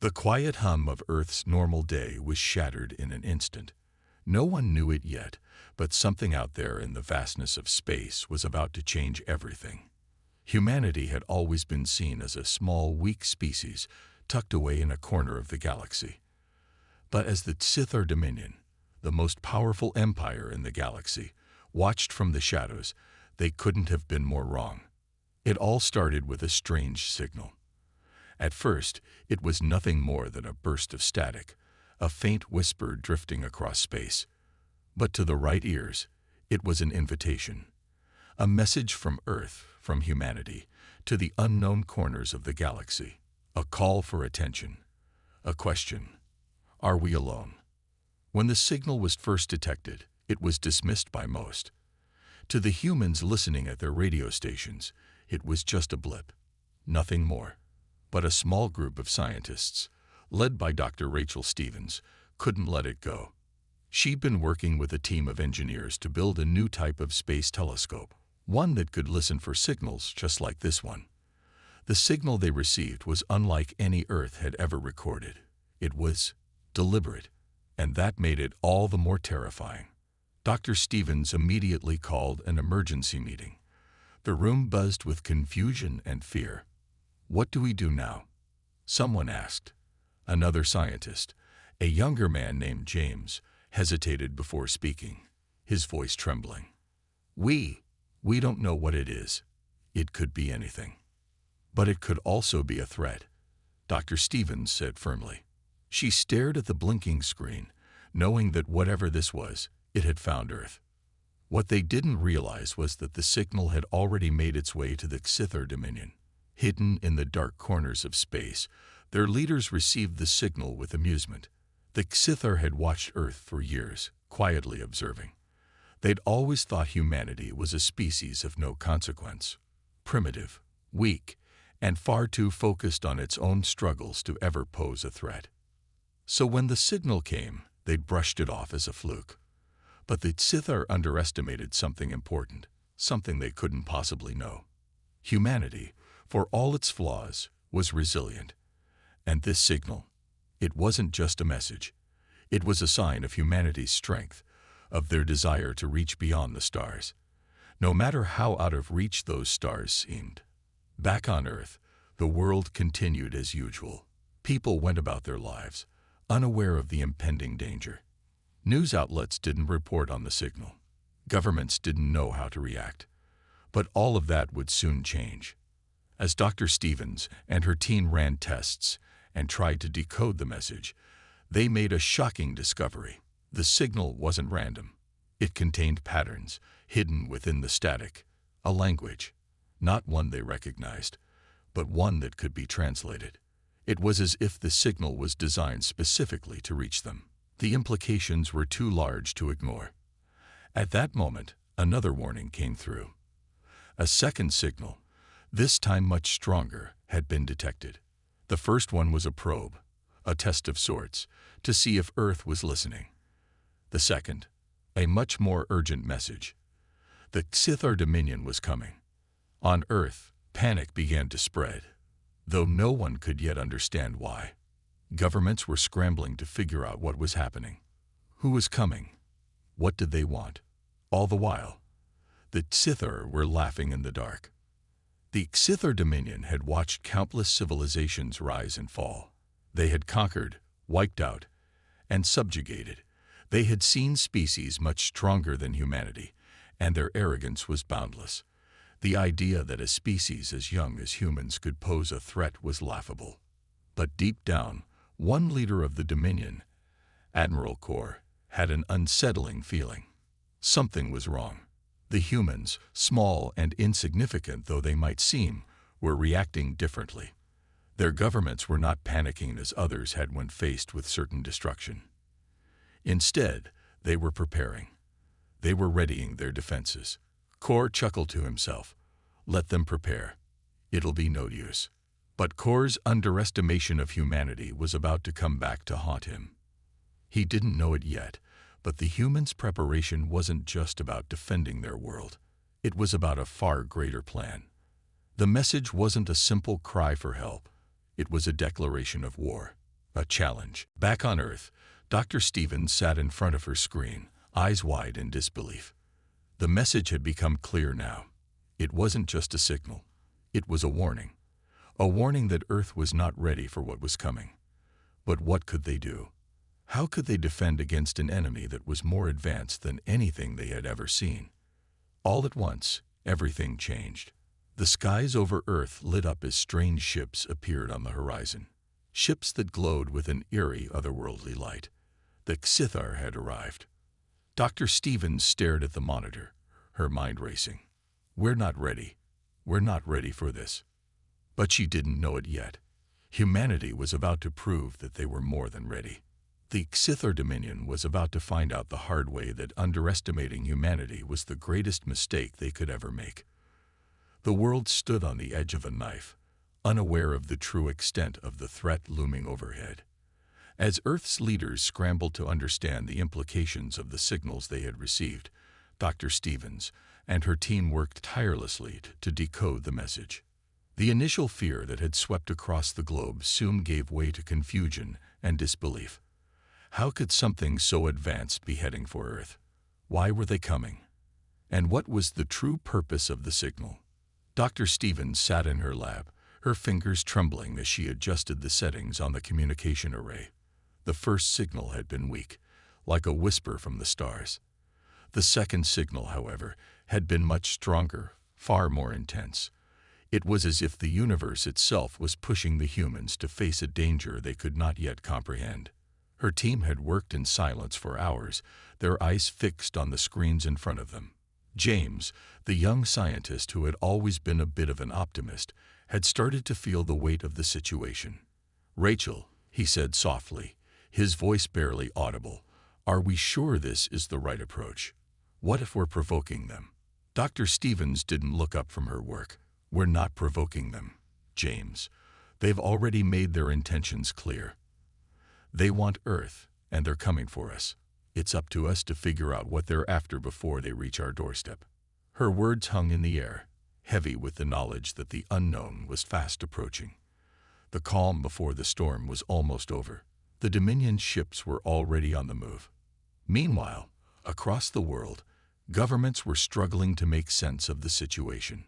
The quiet hum of Earth's normal day was shattered in an instant. No one knew it yet, but something out there in the vastness of space was about to change everything. Humanity had always been seen as a small, weak species tucked away in a corner of the galaxy. But as the Scythar Dominion, the most powerful empire in the galaxy, watched from the shadows, they couldn't have been more wrong. It all started with a strange signal. At first, it was nothing more than a burst of static, a faint whisper drifting across space. But to the right ears, it was an invitation. A message from Earth, from humanity, to the unknown corners of the galaxy. A call for attention. A question. Are we alone? When the signal was first detected, it was dismissed by most. To the humans listening at their radio stations, it was just a blip. Nothing more. But a small group of scientists, led by Dr. Rachel Stevens, couldn't let it go. She'd been working with a team of engineers to build a new type of space telescope, one that could listen for signals just like this one. The signal they received was unlike any Earth had ever recorded. It was deliberate, and that made it all the more terrifying. Dr. Stevens immediately called an emergency meeting. The room buzzed with confusion and fear. What do we do now? Someone asked. Another scientist, a younger man named James, hesitated before speaking, his voice trembling. We don't know what it is. It could be anything. But it could also be a threat, Dr. Stevens said firmly. She stared at the blinking screen, knowing that whatever this was, it had found Earth. What they didn't realize was that the signal had already made its way to the Scythar Dominion. Hidden in the dark corners of space, their leaders received the signal with amusement. The Scythar had watched Earth for years, quietly observing. They'd always thought humanity was a species of no consequence, primitive, weak, and far too focused on its own struggles to ever pose a threat. So when the signal came, they'd brushed it off as a fluke. But the Scythar underestimated something important, something they couldn't possibly know. Humanity, for all its flaws, was resilient. And this signal, it wasn't just a message. It was a sign of humanity's strength, of their desire to reach beyond the stars, no matter how out of reach those stars seemed. Back on Earth, the world continued as usual. People went about their lives, unaware of the impending danger. News outlets didn't report on the signal. Governments didn't know how to react. But all of that would soon change. As Dr. Stevens and her team ran tests and tried to decode the message, they made a shocking discovery. The signal wasn't random. It contained patterns hidden within the static, a language, not one they recognized, but one that could be translated. It was as if the signal was designed specifically to reach them. The implications were too large to ignore. At that moment, another warning came through. A second signal, this time much stronger, had been detected. The first one was a probe, a test of sorts, to see if Earth was listening. The second, a much more urgent message. The Scythar Dominion was coming. On Earth, panic began to spread, though no one could yet understand why. Governments were scrambling to figure out what was happening. Who was coming? What did they want? All the while, the Scythar were laughing in the dark. The Scythar Dominion had watched countless civilizations rise and fall. They had conquered, wiped out, and subjugated. They had seen species much stronger than humanity, and their arrogance was boundless. The idea that a species as young as humans could pose a threat was laughable. But deep down, one leader of the Dominion, Admiral Kor, had an unsettling feeling. Something was wrong. The humans, small and insignificant though they might seem, were reacting differently. Their governments were not panicking as others had when faced with certain destruction. Instead, they were preparing. They were readying their defenses. Kor chuckled to himself. Let them prepare. It'll be no use. But Kor's underestimation of humanity was about to come back to haunt him. He didn't know it yet, but the humans' preparation wasn't just about defending their world. It was about a far greater plan. The message wasn't a simple cry for help. It was a declaration of war. A challenge. Back on Earth, Dr. Stevens sat in front of her screen, eyes wide in disbelief. The message had become clear now. It wasn't just a signal. It was a warning. A warning that Earth was not ready for what was coming. But what could they do? How could they defend against an enemy that was more advanced than anything they had ever seen? All at once, everything changed. The skies over Earth lit up as strange ships appeared on the horizon. Ships that glowed with an eerie, otherworldly light. The Xithar had arrived. Dr. Stevens stared at the monitor, her mind racing. We're not ready. We're not ready for this. But she didn't know it yet. Humanity was about to prove that they were more than ready. The Xithar Dominion was about to find out the hard way that underestimating humanity was the greatest mistake they could ever make. The world stood on the edge of a knife, unaware of the true extent of the threat looming overhead. As Earth's leaders scrambled to understand the implications of the signals they had received, Dr. Stevens and her team worked tirelessly to decode the message. The initial fear that had swept across the globe soon gave way to confusion and disbelief. How could something so advanced be heading for Earth? Why were they coming? And what was the true purpose of the signal? Dr. Stevens sat in her lab, her fingers trembling as she adjusted the settings on the communication array. The first signal had been weak, like a whisper from the stars. The second signal, however, had been much stronger, far more intense. It was as if the universe itself was pushing the humans to face a danger they could not yet comprehend. Her team had worked in silence for hours, their eyes fixed on the screens in front of them. James, the young scientist who had always been a bit of an optimist, had started to feel the weight of the situation. "Rachel," he said softly, his voice barely audible, "are we sure this is the right approach? What if we're provoking them?" Dr. Stevens didn't look up from her work. "We're not provoking them, James. They've already made their intentions clear. They want Earth, and they're coming for us. It's up to us to figure out what they're after before they reach our doorstep." Her words hung in the air, heavy with the knowledge that the unknown was fast approaching. The calm before the storm was almost over. The Dominion ships were already on the move. Meanwhile, across the world, governments were struggling to make sense of the situation.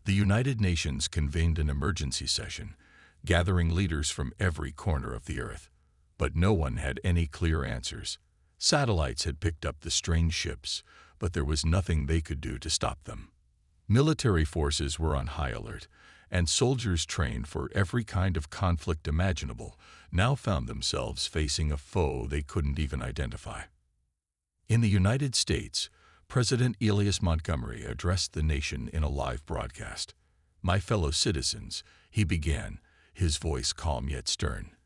The United Nations convened an emergency session, gathering leaders from every corner of the Earth. But no one had any clear answers. Satellites had picked up the strange ships, but there was nothing they could do to stop them. Military forces were on high alert, and soldiers trained for every kind of conflict imaginable now found themselves facing a foe they couldn't even identify. In the United States, President Elias Montgomery addressed the nation in a live broadcast. "My fellow citizens," he began, his voice calm yet stern,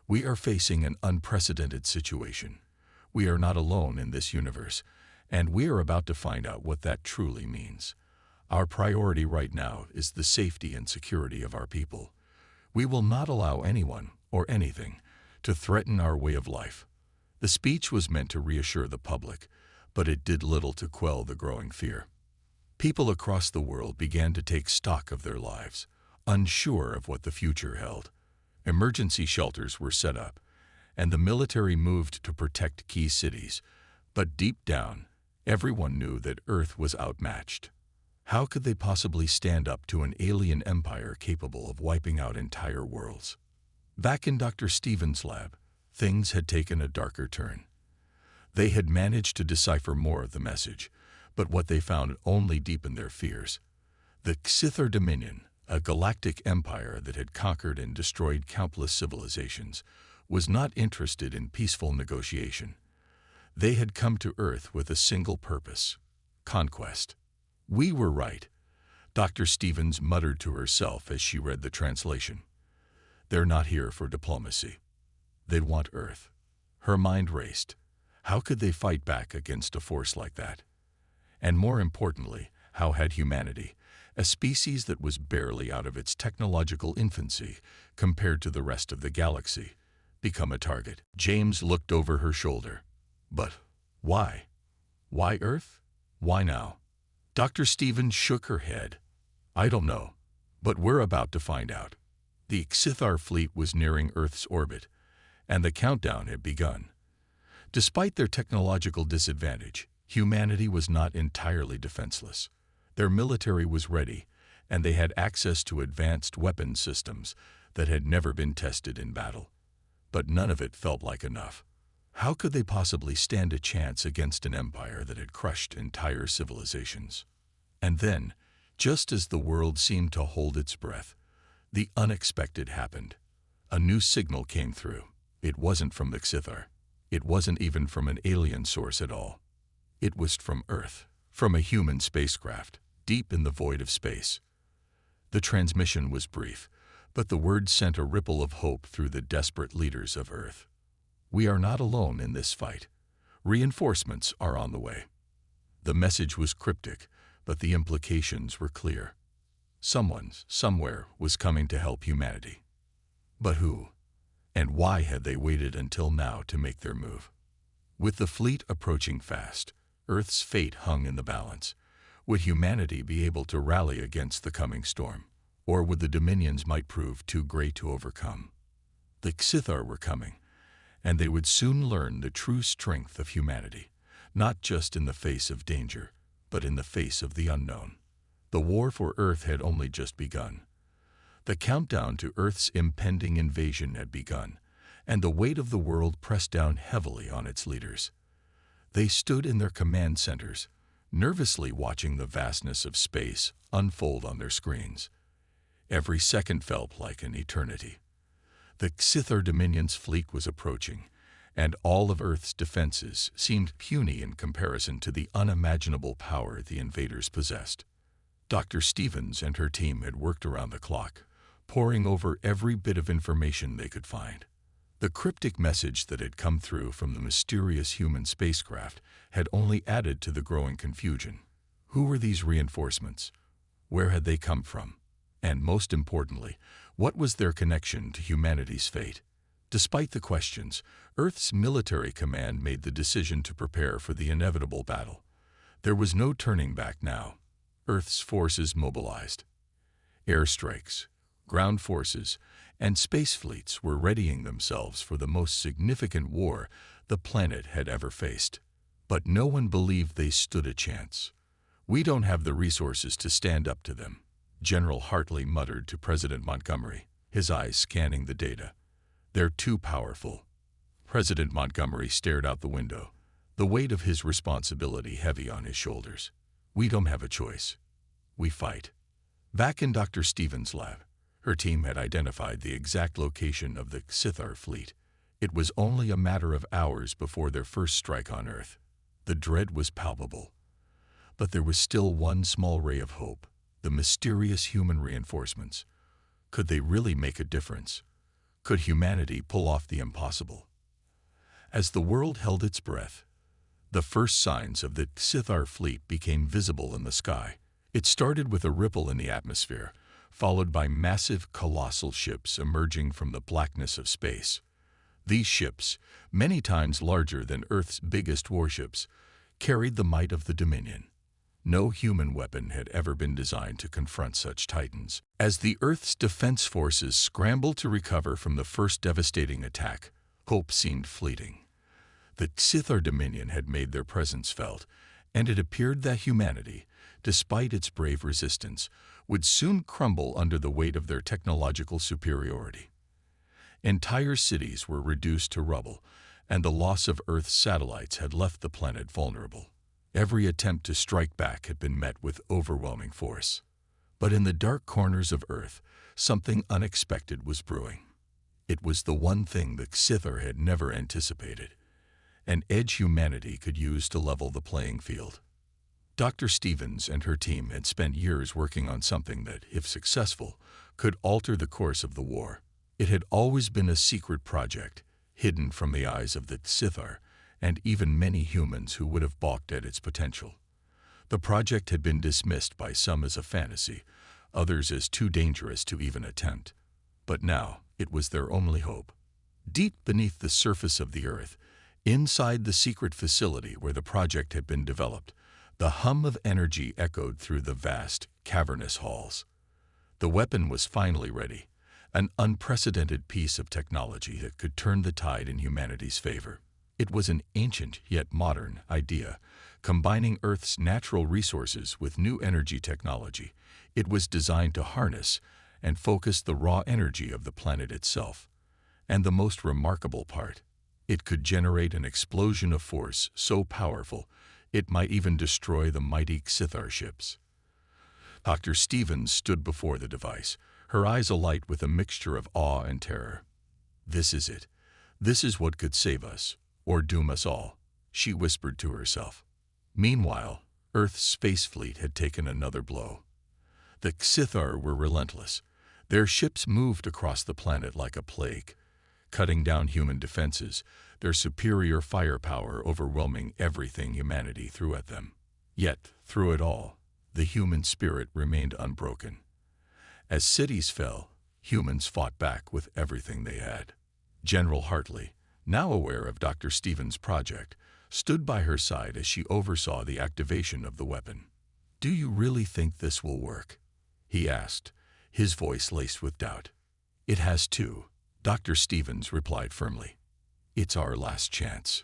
"we are facing an unprecedented situation. We are not alone in this universe, and we are about to find out what that truly means. Our priority right now is the safety and security of our people. We will not allow anyone, or anything, to threaten our way of life." The speech was meant to reassure the public, but it did little to quell the growing fear. People across the world began to take stock of their lives, unsure of what the future held. Emergency shelters were set up, and the military moved to protect key cities, but deep down, everyone knew that Earth was outmatched. How could they possibly stand up to an alien empire capable of wiping out entire worlds? Back in Dr. Stevens' lab, things had taken a darker turn. They had managed to decipher more of the message, but what they found only deepened their fears. The Xithar Dominion, a galactic empire that had conquered and destroyed countless civilizations, was not interested in peaceful negotiation. They had come to Earth with a single purpose: conquest. "We were right," Dr. Stevens muttered to herself as she read the translation. "They're not here for diplomacy. They want Earth." Her mind raced. How could they fight back against a force like that? And more importantly, how had humanity, a species that was barely out of its technological infancy compared to the rest of the galaxy, become a target? James looked over her shoulder. "But why? Why Earth? Why now?" Dr. Stevens shook her head. "I don't know, but we're about to find out." The Xithar fleet was nearing Earth's orbit, and the countdown had begun. Despite their technological disadvantage, humanity was not entirely defenseless. Their military was ready, and they had access to advanced weapons systems that had never been tested in battle. But none of it felt like enough. How could they possibly stand a chance against an empire that had crushed entire civilizations? And then, just as the world seemed to hold its breath, the unexpected happened. A new signal came through. It wasn't from the Xithar. It wasn't even from an alien source at all. It was from Earth, from a human spacecraft, deep in the void of space. The transmission was brief, but the words sent a ripple of hope through the desperate leaders of Earth. We are not alone in this fight. Reinforcements are on the way. The message was cryptic, but the implications were clear. Someone, somewhere, was coming to help humanity. But who? And why had they waited until now to make their move? With the fleet approaching fast, Earth's fate hung in the balance. Would humanity be able to rally against the coming storm? Or would the dominions might prove too great to overcome? The Xithar were coming, and they would soon learn the true strength of humanity, not just in the face of danger, but in the face of the unknown. The war for Earth had only just begun. The countdown to Earth's impending invasion had begun, and the weight of the world pressed down heavily on its leaders. They stood in their command centers, nervously watching the vastness of space unfold on their screens. Every second felt like an eternity. The Xithar Dominion's fleet was approaching, and all of Earth's defenses seemed puny in comparison to the unimaginable power the invaders possessed. Dr. Stevens and her team had worked around the clock, poring over every bit of information they could find. The cryptic message that had come through from the mysterious human spacecraft had only added to the growing confusion. Who were these reinforcements? Where had they come from? And most importantly, what was their connection to humanity's fate? Despite the questions, Earth's military command made the decision to prepare for the inevitable battle. There was no turning back now. Earth's forces mobilized. Airstrikes, ground forces, and space fleets were readying themselves for the most significant war the planet had ever faced. But no one believed they stood a chance. "We don't have the resources to stand up to them," General Hartley muttered to President Montgomery, his eyes scanning the data. "They're too powerful." President Montgomery stared out the window, the weight of his responsibility heavy on his shoulders. "We don't have a choice. We fight." Back in Dr. Stevens' lab, her team had identified the exact location of the Xithar fleet. It was only a matter of hours before their first strike on Earth. The dread was palpable. But there was still one small ray of hope: the mysterious human reinforcements. Could they really make a difference? Could humanity pull off the impossible? As the world held its breath, the first signs of the Xithar fleet became visible in the sky. It started with a ripple in the atmosphere, followed by massive, colossal ships emerging from the blackness of space. These ships, many times larger than Earth's biggest warships, carried the might of the Dominion. No human weapon had ever been designed to confront such titans. As the Earth's defense forces scrambled to recover from the first devastating attack, hope seemed fleeting. The Xithar Dominion had made their presence felt, and it appeared that humanity, despite its brave resistance, would soon crumble under the weight of their technological superiority. Entire cities were reduced to rubble, and the loss of Earth's satellites had left the planet vulnerable. Every attempt to strike back had been met with overwhelming force. But in the dark corners of Earth, something unexpected was brewing. It was the one thing the Xithar had never anticipated: an edge humanity could use to level the playing field. Dr. Stevens and her team had spent years working on something that, if successful, could alter the course of the war. It had always been a secret project, hidden from the eyes of the Xithar and even many humans who would have balked at its potential. The project had been dismissed by some as a fantasy, others as too dangerous to even attempt. But now it was their only hope. Deep beneath the surface of the Earth, inside the secret facility where the project had been developed, the hum of energy echoed through the vast, cavernous halls. The weapon was finally ready, an unprecedented piece of technology that could turn the tide in humanity's favor. It was an ancient yet modern idea, combining Earth's natural resources with new energy technology. It was designed to harness and focus the raw energy of the planet itself. And the most remarkable part, it could generate an explosion of force so powerful it might even destroy the mighty Xithar ships. Dr. Stevens stood before the device, her eyes alight with a mixture of awe and terror. "This is it. This is what could save us, or doom us all," she whispered to herself. Meanwhile, Earth's space fleet had taken another blow. The Xithar were relentless. Their ships moved across the planet like a plague, cutting down human defenses, their superior firepower overwhelming everything humanity threw at them. Yet, through it all, the human spirit remained unbroken. As cities fell, humans fought back with everything they had. General Hartley, now aware of Dr. Stevens' project, stood by her side as she oversaw the activation of the weapon. "Do you really think this will work?" he asked, his voice laced with doubt. "It has to," Dr. Stevens replied firmly. "It's our last chance."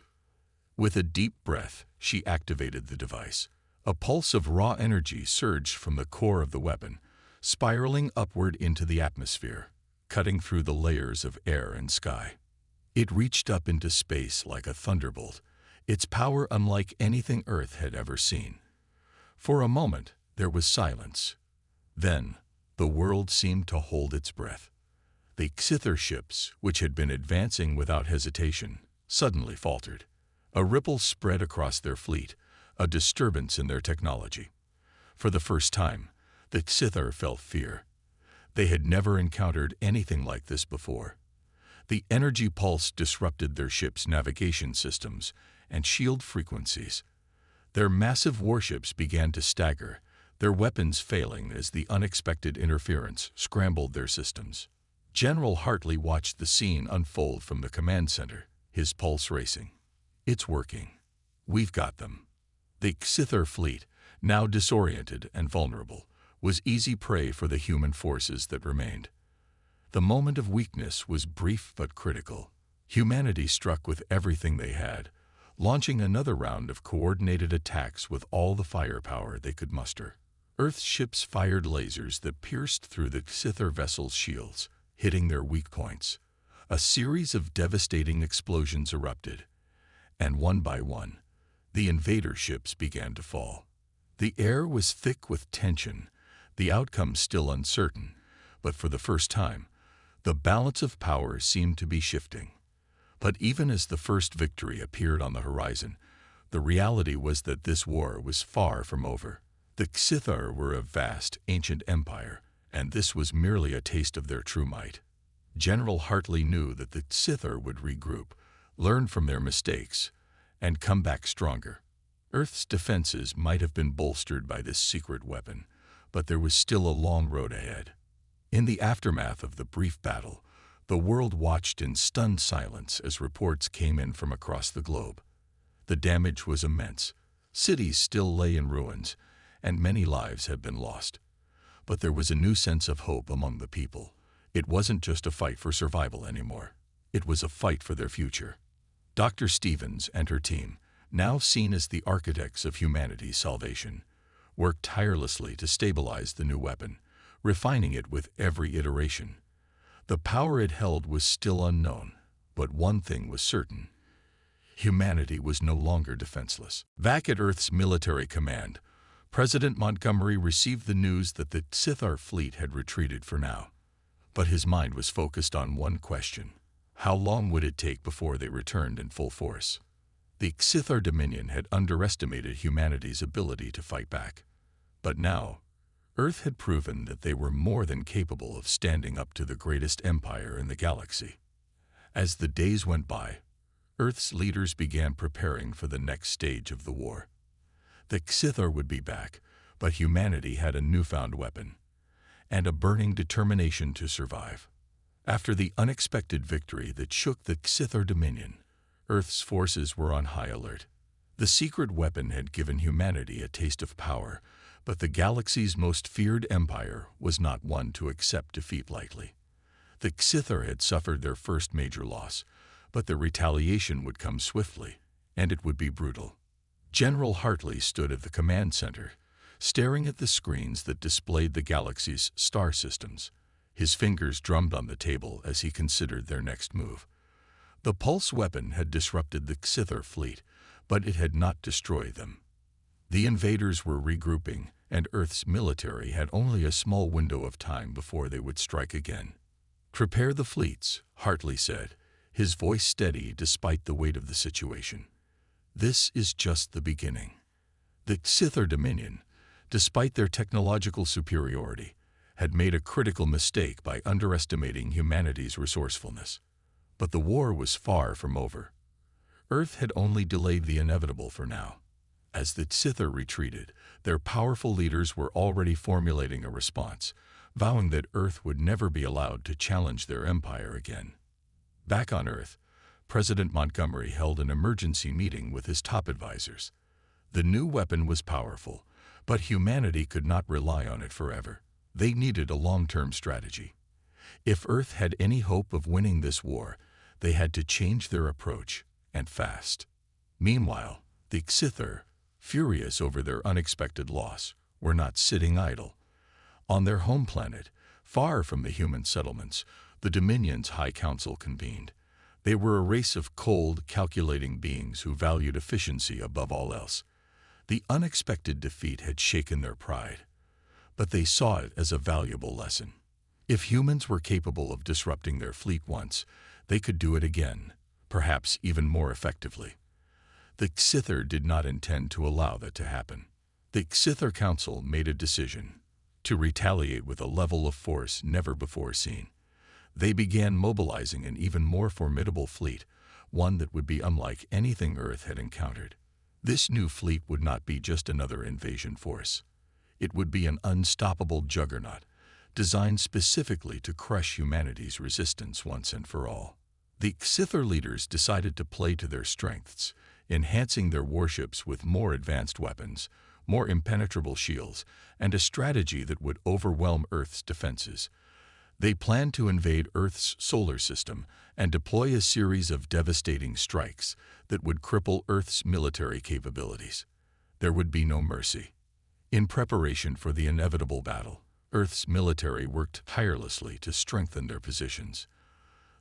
With a deep breath, she activated the device. A pulse of raw energy surged from the core of the weapon, spiraling upward into the atmosphere, cutting through the layers of air and sky. It reached up into space like a thunderbolt, its power unlike anything Earth had ever seen. For a moment, there was silence. Then, the world seemed to hold its breath. The Xithar ships, which had been advancing without hesitation, suddenly faltered. A ripple spread across their fleet, a disturbance in their technology. For the first time, the Xithar felt fear. They had never encountered anything like this before. The energy pulse disrupted their ships' navigation systems and shield frequencies. Their massive warships began to stagger, their weapons failing as the unexpected interference scrambled their systems. General Hartley watched the scene unfold from the command center, his pulse racing. "It's working. We've got them." The Xithar fleet, now disoriented and vulnerable, was easy prey for the human forces that remained. The moment of weakness was brief but critical. Humanity struck with everything they had, launching another round of coordinated attacks with all the firepower they could muster. Earth's ships fired lasers that pierced through the Xithar vessels' shields, hitting their weak points. A series of devastating explosions erupted, and one by one, the invader ships began to fall. The air was thick with tension, the outcome still uncertain, but for the first time, the balance of power seemed to be shifting. But even as the first victory appeared on the horizon, the reality was that this war was far from over. The Xithar were a vast, ancient empire, and this was merely a taste of their true might. General Hartley knew that the Xithar would regroup, learn from their mistakes, and come back stronger. Earth's defenses might have been bolstered by this secret weapon, but there was still a long road ahead. In the aftermath of the brief battle, the world watched in stunned silence as reports came in from across the globe. The damage was immense. Cities still lay in ruins, and many lives had been lost. But there was a new sense of hope among the people. It wasn't just a fight for survival anymore. It was a fight for their future. Dr. Stevens and her team, now seen as the architects of humanity's salvation, worked tirelessly to stabilize the new weapon, refining it with every iteration. The power it held was still unknown, but one thing was certain. Humanity was no longer defenseless. Back at Earth's military command, President Montgomery received the news that the Xithar fleet had retreated for now. But his mind was focused on one question. How long would it take before they returned in full force? The Xithar Dominion had underestimated humanity's ability to fight back. But now, Earth had proven that they were more than capable of standing up to the greatest empire in the galaxy. As the days went by, Earth's leaders began preparing for the next stage of the war. The Xithar would be back, but humanity had a newfound weapon, and a burning determination to survive. After the unexpected victory that shook the Xithar Dominion, Earth's forces were on high alert. The secret weapon had given humanity a taste of power, but the galaxy's most feared empire was not one to accept defeat lightly. The Xithar had suffered their first major loss, but the retaliation would come swiftly, and it would be brutal. General Hartley stood at the command center, staring at the screens that displayed the galaxy's star systems. His fingers drummed on the table as he considered their next move. The pulse weapon had disrupted the Xithar fleet, but it had not destroyed them. The invaders were regrouping, and Earth's military had only a small window of time before they would strike again. "Prepare the fleets," Hartley said, his voice steady despite the weight of the situation. "This is just the beginning." The Xithar Dominion, despite their technological superiority, had made a critical mistake by underestimating humanity's resourcefulness. But the war was far from over. Earth had only delayed the inevitable for now. As the Xithar retreated, their powerful leaders were already formulating a response, vowing that Earth would never be allowed to challenge their empire again. Back on Earth, President Montgomery held an emergency meeting with his top advisors. The new weapon was powerful, but humanity could not rely on it forever. They needed a long-term strategy. If Earth had any hope of winning this war, they had to change their approach, and fast. Meanwhile, the Xithar, furious over their unexpected loss, were not sitting idle. On their home planet, far from the human settlements, the Dominion's High Council convened. They were a race of cold, calculating beings who valued efficiency above all else. The unexpected defeat had shaken their pride, but they saw it as a valuable lesson. If humans were capable of disrupting their fleet once, they could do it again, perhaps even more effectively. The Xithar did not intend to allow that to happen. The Xithar Council made a decision to retaliate with a level of force never before seen. They began mobilizing an even more formidable fleet, one that would be unlike anything Earth had encountered. This new fleet would not be just another invasion force. It would be an unstoppable juggernaut, designed specifically to crush humanity's resistance once and for all. The Xithar leaders decided to play to their strengths, enhancing their warships with more advanced weapons, more impenetrable shields, and a strategy that would overwhelm Earth's defenses. They planned to invade Earth's solar system and deploy a series of devastating strikes that would cripple Earth's military capabilities. There would be no mercy. In preparation for the inevitable battle, Earth's military worked tirelessly to strengthen their positions.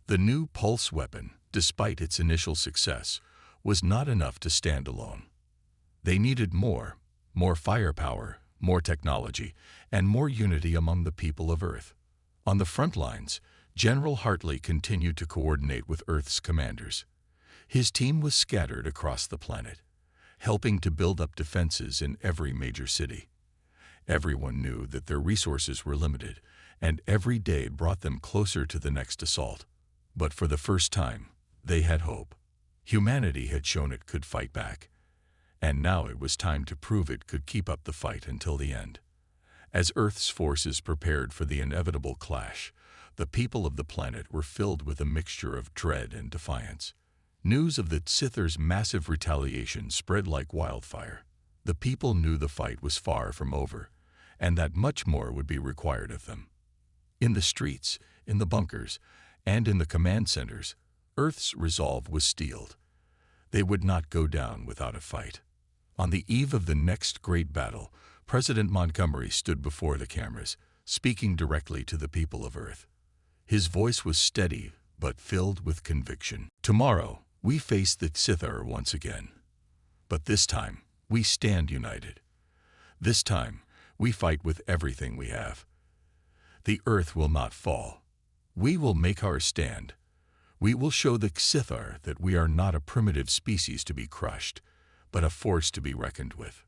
The new pulse weapon, despite its initial success, was not enough to stand alone. They needed more firepower, more technology, and more unity among the people of Earth. On the front lines, General Hartley continued to coordinate with Earth's commanders. His team was scattered across the planet, helping to build up defenses in every major city. Everyone knew that their resources were limited, and every day brought them closer to the next assault. But for the first time, they had hope. Humanity had shown it could fight back, and now it was time to prove it could keep up the fight until the end. As Earth's forces prepared for the inevitable clash, the people of the planet were filled with a mixture of dread and defiance. News of the Xithar's massive retaliation spread like wildfire. The people knew the fight was far from over, and that much more would be required of them. In the streets, in the bunkers, and in the command centers, Earth's resolve was steeled. They would not go down without a fight. On the eve of the next great battle, President Montgomery stood before the cameras, speaking directly to the people of Earth. His voice was steady, but filled with conviction. "Tomorrow, we face the Xithar once again. But this time, we stand united. This time, we fight with everything we have. The Earth will not fall. We will make our stand. We will show the Xithar that we are not a primitive species to be crushed, but a force to be reckoned with."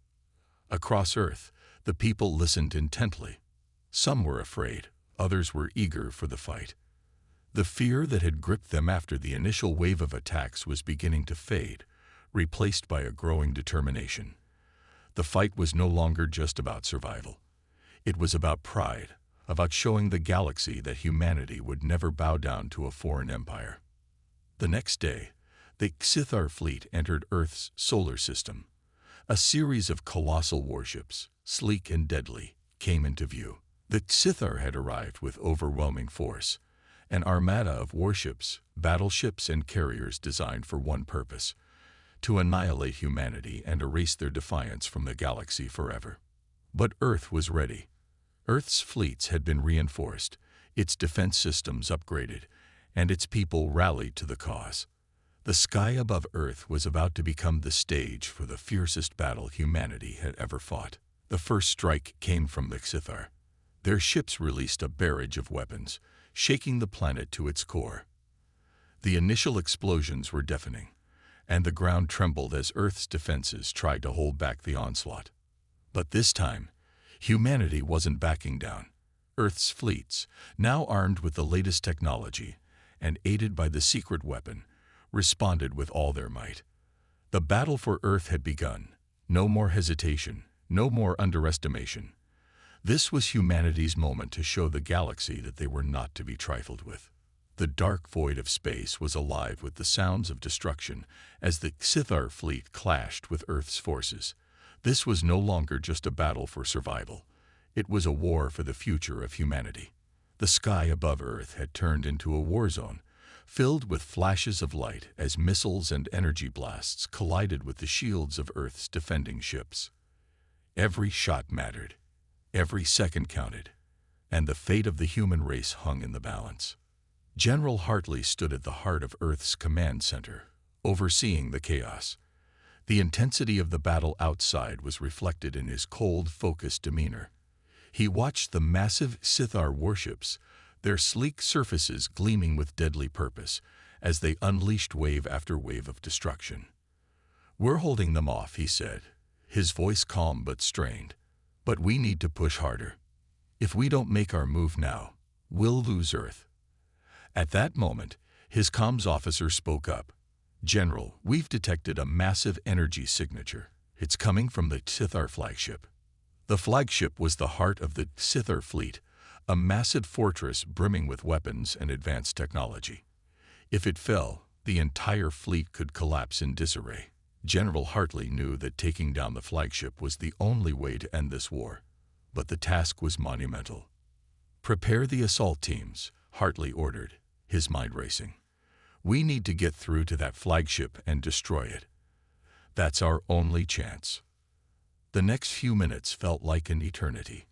Across Earth, the people listened intently. Some were afraid, others were eager for the fight. The fear that had gripped them after the initial wave of attacks was beginning to fade, replaced by a growing determination. The fight was no longer just about survival. It was about pride, about showing the galaxy that humanity would never bow down to a foreign empire. The next day, the Xithar fleet entered Earth's solar system. A series of colossal warships, sleek and deadly, came into view. The Xithar had arrived with overwhelming force, an armada of warships, battleships, and carriers designed for one purpose: to annihilate humanity and erase their defiance from the galaxy forever. But Earth was ready. Earth's fleets had been reinforced, its defense systems upgraded, and its people rallied to the cause. The sky above Earth was about to become the stage for the fiercest battle humanity had ever fought. The first strike came from the Xithar. Their ships released a barrage of weapons, shaking the planet to its core. The initial explosions were deafening, and the ground trembled as Earth's defenses tried to hold back the onslaught. But this time, humanity wasn't backing down. Earth's fleets, now armed with the latest technology and aided by the secret weapon, responded with all their might. The battle for Earth had begun. No more hesitation, no more underestimation. This was humanity's moment to show the galaxy that they were not to be trifled with. The dark void of space was alive with the sounds of destruction as the Xithar fleet clashed with Earth's forces. This was no longer just a battle for survival. It was a war for the future of humanity. The sky above Earth had turned into a war zone, filled with flashes of light as missiles and energy blasts collided with the shields of Earth's defending ships. Every shot mattered. Every second counted, and the fate of the human race hung in the balance. General Hartley stood at the heart of Earth's command center, overseeing the chaos. The intensity of the battle outside was reflected in his cold, focused demeanor. He watched the massive Xithar warships, their sleek surfaces gleaming with deadly purpose, as they unleashed wave after wave of destruction. "We're holding them off," he said, his voice calm but strained. "But we need to push harder. If we don't make our move now, we'll lose Earth." At that moment, his comms officer spoke up. "General, we've detected a massive energy signature. It's coming from the Xithar flagship." The flagship was the heart of the Xithar fleet, a massive fortress brimming with weapons and advanced technology. If it fell, the entire fleet could collapse in disarray. General Hartley knew that taking down the flagship was the only way to end this war. But the task was monumental. "Prepare the assault teams," Hartley ordered, his mind racing. "We need to get through to that flagship and destroy it. That's our only chance." The next few minutes felt like an eternity.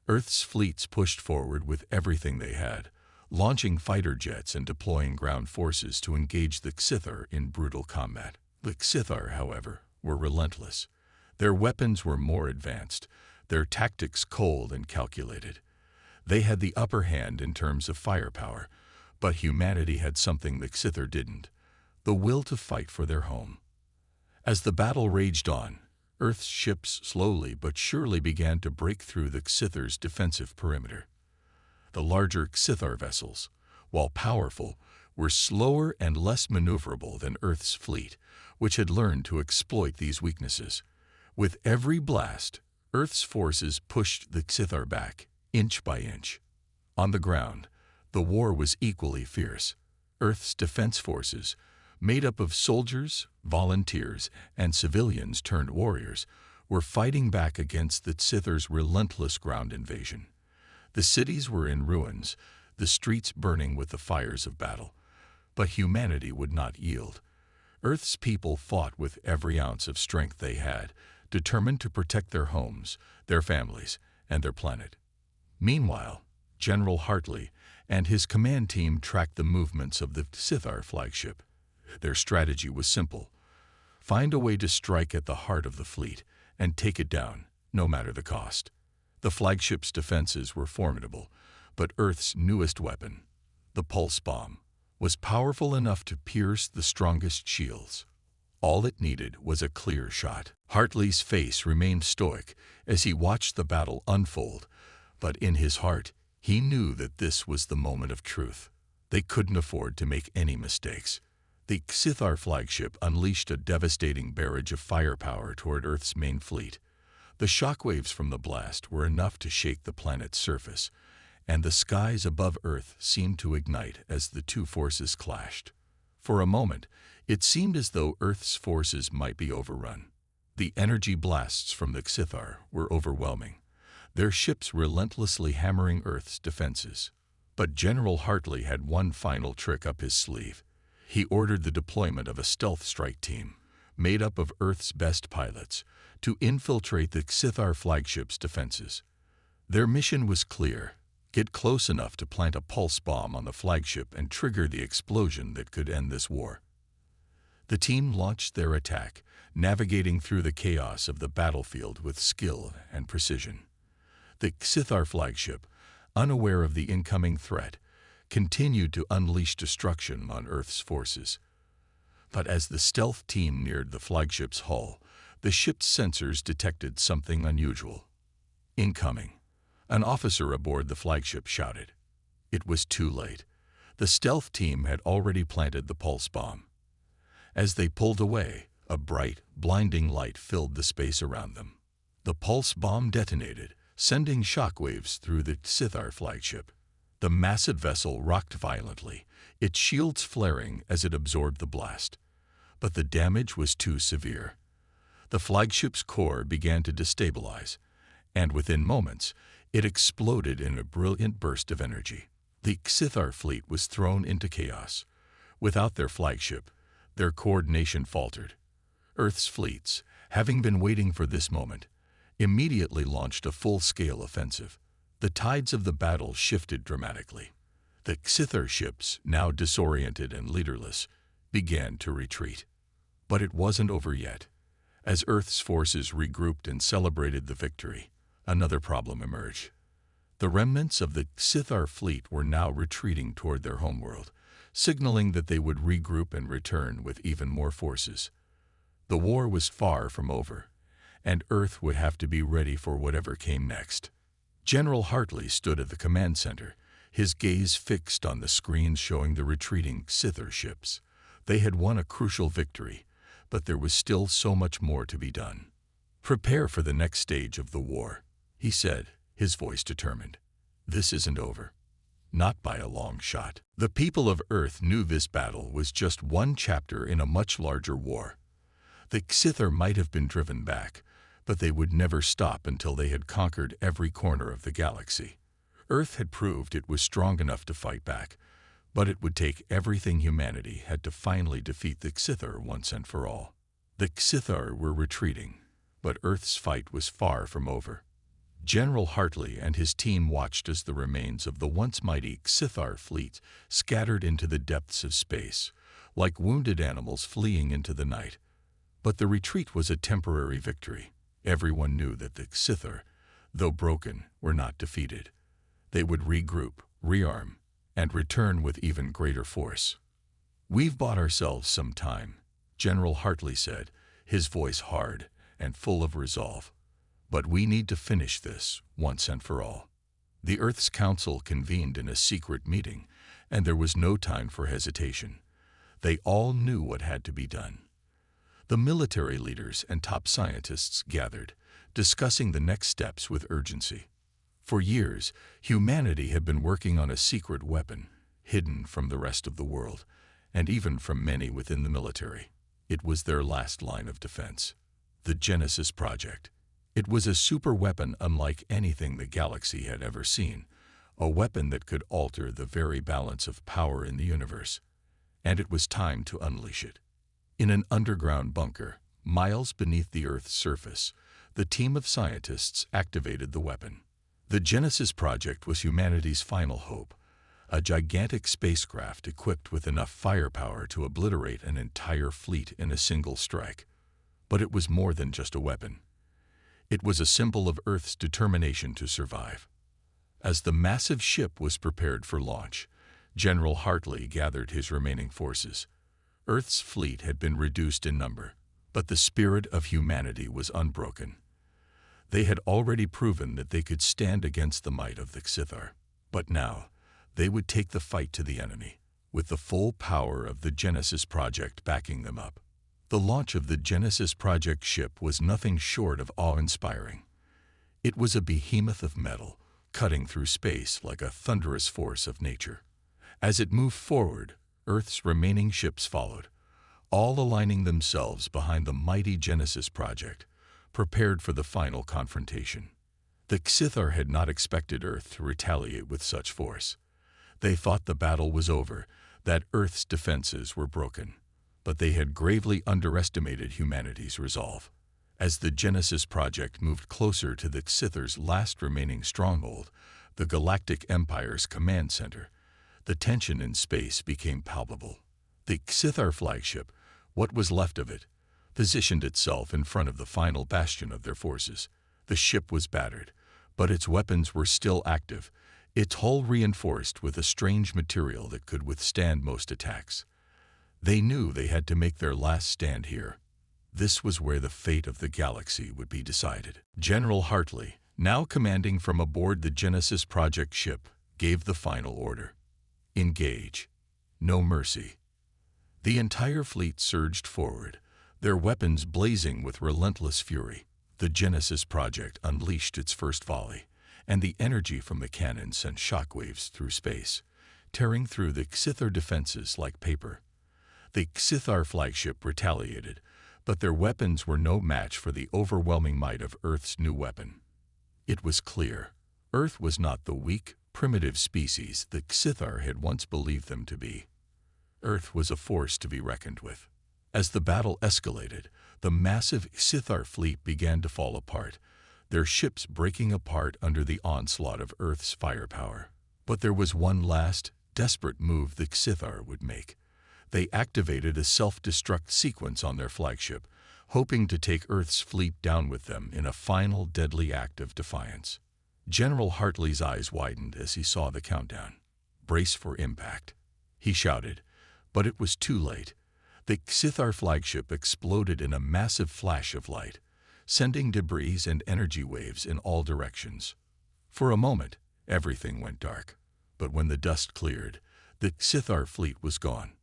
Earth's fleets pushed forward with everything they had, launching fighter jets and deploying ground forces to engage the Xithar in brutal combat. The Xithar, however, were relentless. Their weapons were more advanced, their tactics cold and calculated. They had the upper hand in terms of firepower, but humanity had something the Xithar didn't: the will to fight for their home. As the battle raged on, Earth's ships slowly but surely began to break through the Xithar's defensive perimeter. The larger Xithar vessels, while powerful, were slower and less maneuverable than Earth's fleet, which had learned to exploit these weaknesses. With every blast, Earth's forces pushed the Xithar back, inch by inch. On the ground, the war was equally fierce. Earth's defense forces, made up of soldiers, volunteers, and civilians turned warriors, were fighting back against the Xithar's relentless ground invasion. The cities were in ruins, the streets burning with the fires of battle. But humanity would not yield. Earth's people fought with every ounce of strength they had, determined to protect their homes, their families, and their planet. Meanwhile, General Hartley and his command team tracked the movements of the Xithar flagship. Their strategy was simple: find a way to strike at the heart of the fleet and take it down, no matter the cost. The flagship's defenses were formidable, but Earth's newest weapon, the pulse bomb, was powerful enough to pierce the strongest shields. All it needed was a clear shot. Hartley's face remained stoic as he watched the battle unfold, but in his heart, he knew that this was the moment of truth. They couldn't afford to make any mistakes. The Xithar flagship unleashed a devastating barrage of firepower toward Earth's main fleet. The shockwaves from the blast were enough to shake the planet's surface, and the skies above Earth seemed to ignite as the two forces clashed. For a moment, it seemed as though Earth's forces might be overrun. The energy blasts from the Xithar were overwhelming, their ships relentlessly hammering Earth's defenses. But General Hartley had one final trick up his sleeve. He ordered the deployment of a stealth strike team, made up of Earth's best pilots, to infiltrate the Xithar flagship's defenses. Their mission was clear: get close enough to plant a pulse bomb on the flagship and trigger the explosion that could end this war. The team launched their attack, navigating through the chaos of the battlefield with skill and precision. The Xithar flagship, unaware of the incoming threat, continued to unleash destruction on Earth's forces. But as the stealth team neared the flagship's hull, the ship's sensors detected something unusual. "Incoming," an officer aboard the flagship shouted. It was too late. The stealth team had already planted the pulse bomb. As they pulled away, a bright, blinding light filled the space around them. The pulse bomb detonated, sending shockwaves through the Xithar flagship. The massive vessel rocked violently, its shields flaring as it absorbed the blast. But the damage was too severe. The flagship's core began to destabilize, and within moments, it exploded in a brilliant burst of energy. The Xithar fleet was thrown into chaos. Without their flagship, their coordination faltered. Earth's fleets, having been waiting for this moment, immediately launched a full-scale offensive. The tides of the battle shifted dramatically. The Xithar ships, now disoriented and leaderless, began to retreat. But it wasn't over yet. As Earth's forces regrouped and celebrated the victory, another problem emerged. The remnants of the Xithar fleet were now retreating toward their homeworld, signaling that they would regroup and return with even more forces. The war was far from over, and Earth would have to be ready for whatever came next. General Hartley stood at the command center, his gaze fixed on the screens showing the retreating Xithar ships. They had won a crucial victory, but there was still so much more to be done. "Prepare for the next stage of the war," he said, his voice determined. "This isn't over. Not by a long shot." The people of Earth knew this battle was just one chapter in a much larger war. The Xithar might have been driven back, but they would never stop until they had conquered every corner of the galaxy. Earth had proved it was strong enough to fight back, but it would take everything humanity had to finally defeat the Xithar once and for all. The Xithar were retreating, but Earth's fight was far from over. General Hartley and his team watched as the remains of the once mighty Xithar fleet scattered into the depths of space, like wounded animals fleeing into the night. But the retreat was a temporary victory. Everyone knew that the Xithar, though broken, were not defeated. They would regroup, rearm, and return with even greater force. "We've bought ourselves some time," General Hartley said, his voice hard and full of resolve. "But we need to finish this once and for all." The Earth's Council convened in a secret meeting, and there was no time for hesitation. They all knew what had to be done. The military leaders and top scientists gathered, discussing the next steps with urgency. For years, humanity had been working on a secret weapon, hidden from the rest of the world, and even from many within the military. It was their last line of defense. The Genesis Project. It was a super weapon unlike anything the galaxy had ever seen, a weapon that could alter the very balance of power in the universe. And it was time to unleash it. In an underground bunker, miles beneath the Earth's surface, the team of scientists activated the weapon. The Genesis Project was humanity's final hope, a gigantic spacecraft equipped with enough firepower to obliterate an entire fleet in a single strike. But it was more than just a weapon. It was a symbol of Earth's determination to survive. As the massive ship was prepared for launch, General Hartley gathered his remaining forces. Earth's fleet had been reduced in number, but the spirit of humanity was unbroken. They had already proven that they could stand against the might of the Xithar. But now, they would take the fight to the enemy, with the full power of the Genesis Project backing them up. The launch of the Genesis Project ship was nothing short of awe-inspiring. It was a behemoth of metal, cutting through space like a thunderous force of nature. As it moved forward, Earth's remaining ships followed, all aligning themselves behind the mighty Genesis Project, prepared for the final confrontation. The Xithar had not expected Earth to retaliate with such force. They thought the battle was over, that Earth's defenses were broken. But they had gravely underestimated humanity's resolve. As the Genesis Project moved closer to the Xithor's last remaining stronghold, the Galactic Empire's command center, the tension in space became palpable. The Xithor flagship, what was left of it, positioned itself in front of the final bastion of their forces. The ship was battered, but its weapons were still active, its hull reinforced with a strange material that could withstand most attacks. They knew they had to make their last stand here. This was where the fate of the galaxy would be decided. General Hartley, now commanding from aboard the Genesis Project ship, gave the final order. Engage. No mercy. The entire fleet surged forward, their weapons blazing with relentless fury. The Genesis Project unleashed its first volley, and the energy from the cannon sent shockwaves through space, tearing through the Xithor defenses like paper. The Xithor flagship retaliated, but their weapons were no match for the overwhelming might of Earth's new weapon. It was clear, Earth was not the weak, primitive species that Xithor had once believed them to be. Earth was a force to be reckoned with. As the battle escalated, the massive Xithor fleet began to fall apart, their ships breaking apart under the onslaught of Earth's firepower. But there was one last, desperate move the Xithor would make. They activated a self-destruct sequence on their flagship, hoping to take Earth's fleet down with them in a final deadly act of defiance. General Hartley's eyes widened as he saw the countdown. "Brace for impact," he shouted, but it was too late. The Xithor flagship exploded in a massive flash of light, sending debris and energy waves in all directions. For a moment, everything went dark, but when the dust cleared, the Xithor fleet was gone.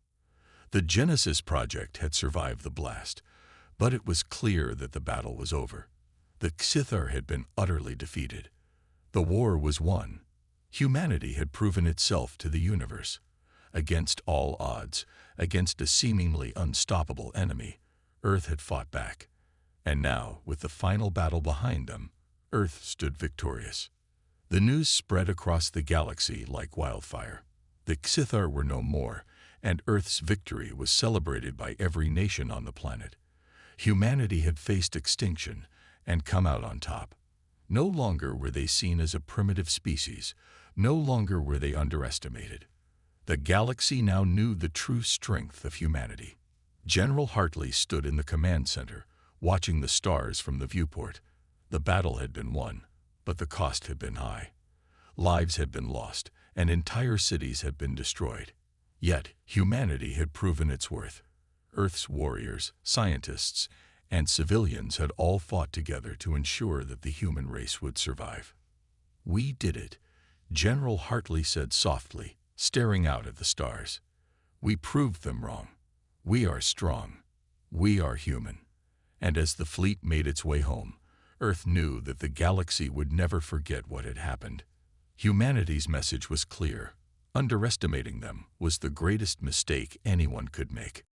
The Genesis Project had survived the blast, but it was clear that the battle was over. The Xithor had been utterly defeated. The war was won. Humanity had proven itself to the universe. Against all odds, against a seemingly unstoppable enemy, Earth had fought back. And now, with the final battle behind them, Earth stood victorious. The news spread across the galaxy like wildfire. The Xithor were no more, and Earth's victory was celebrated by every nation on the planet. Humanity had faced extinction and come out on top. No longer were they seen as a primitive species, no longer were they underestimated. The galaxy now knew the true strength of humanity. General Hartley stood in the command center, watching the stars from the viewport. The battle had been won, but the cost had been high. Lives had been lost, and entire cities had been destroyed. Yet, humanity had proven its worth. Earth's warriors, scientists, and civilians had all fought together to ensure that the human race would survive. "We did it," General Hartley said softly, staring out at the stars. "We proved them wrong. We are strong. We are human." And as the fleet made its way home, Earth knew that the galaxy would never forget what had happened. Humanity's message was clear. Underestimating them was the greatest mistake anyone could make.